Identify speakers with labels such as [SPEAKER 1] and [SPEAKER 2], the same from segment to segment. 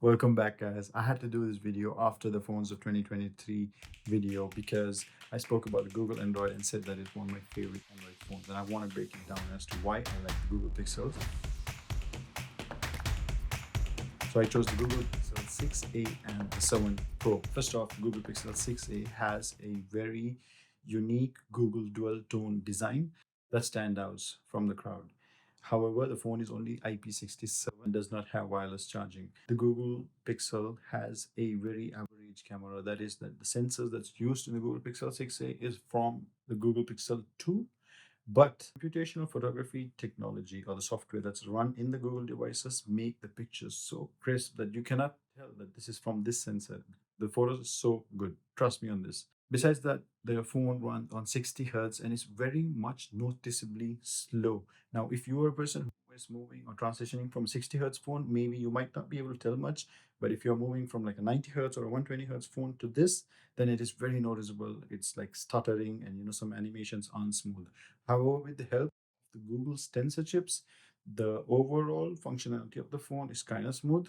[SPEAKER 1] Welcome back, guys. I had to do this video after the phones of 2023 video because I spoke about the Google Android and said that it's one of my favorite Android phones, and I want to break it down as to why I like the Google Pixels. So I chose the Google Pixel 6a and the 7 Pro. First off, the Google Pixel 6a has a very unique Google dual tone design that stands out from the crowd. However, the phone is only IP67 and does not have wireless charging. The Google Pixel has a very average camera. That is, that the sensors that's used in the Google Pixel 6a is from the Google Pixel 2, but computational photography technology or the software that's run in the Google devices make the pictures so crisp that you cannot tell that this is from this sensor. The photos are so good. Trust me on this. Besides that, the phone runs on 60 hertz and is very much noticeably slow. Now, if you are a person who is moving or transitioning from 60 hertz phone, maybe you might not be able to tell much. But if you're moving from like a 90 hertz or a 120 hertz phone to this, then it is very noticeable. It's like stuttering and some animations aren't smooth. However, with the help of the Google's tensor chips, the overall functionality of the phone is kind of smooth,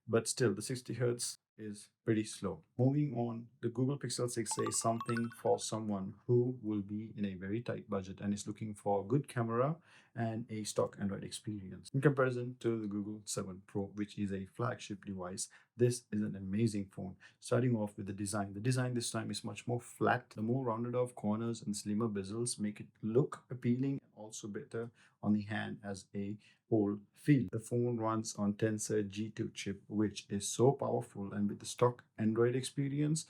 [SPEAKER 1] but still the 60 hertz is pretty slow. Moving on, the Google Pixel 6a is something for someone who will be in a very tight budget and is looking for a good camera and a stock Android experience. In comparison to the Google 7 Pro, which is a flagship device, this is an amazing phone. Starting off with the design. The design this time is much more flat. The more rounded off corners and slimmer bezels make it look appealing and also better on the hand as a whole feel. The phone runs on Tensor G2 chip, which is so powerful, and with the stock Android experience,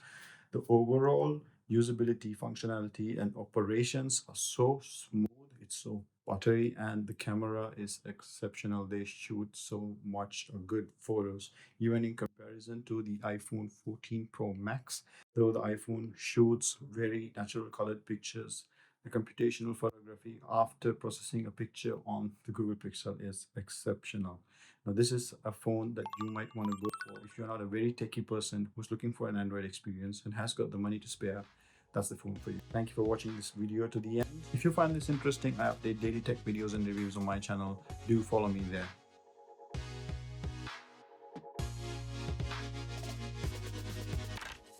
[SPEAKER 1] the overall usability, functionality, and operations are so smooth. It's so buttery, and the camera is exceptional. They shoot so much good photos, even in comparison to the iPhone 14 Pro Max. Though the iPhone shoots very natural colored pictures, the computational photography after processing a picture on the Google Pixel is exceptional. Now, this is a phone that you might want to go for if you're not a very techie person who's looking for an Android experience and has got the money to spare. That's the phone for you. Thank you for watching this video to the end. If you find this interesting, I update daily tech videos and reviews on my channel. Do follow me there.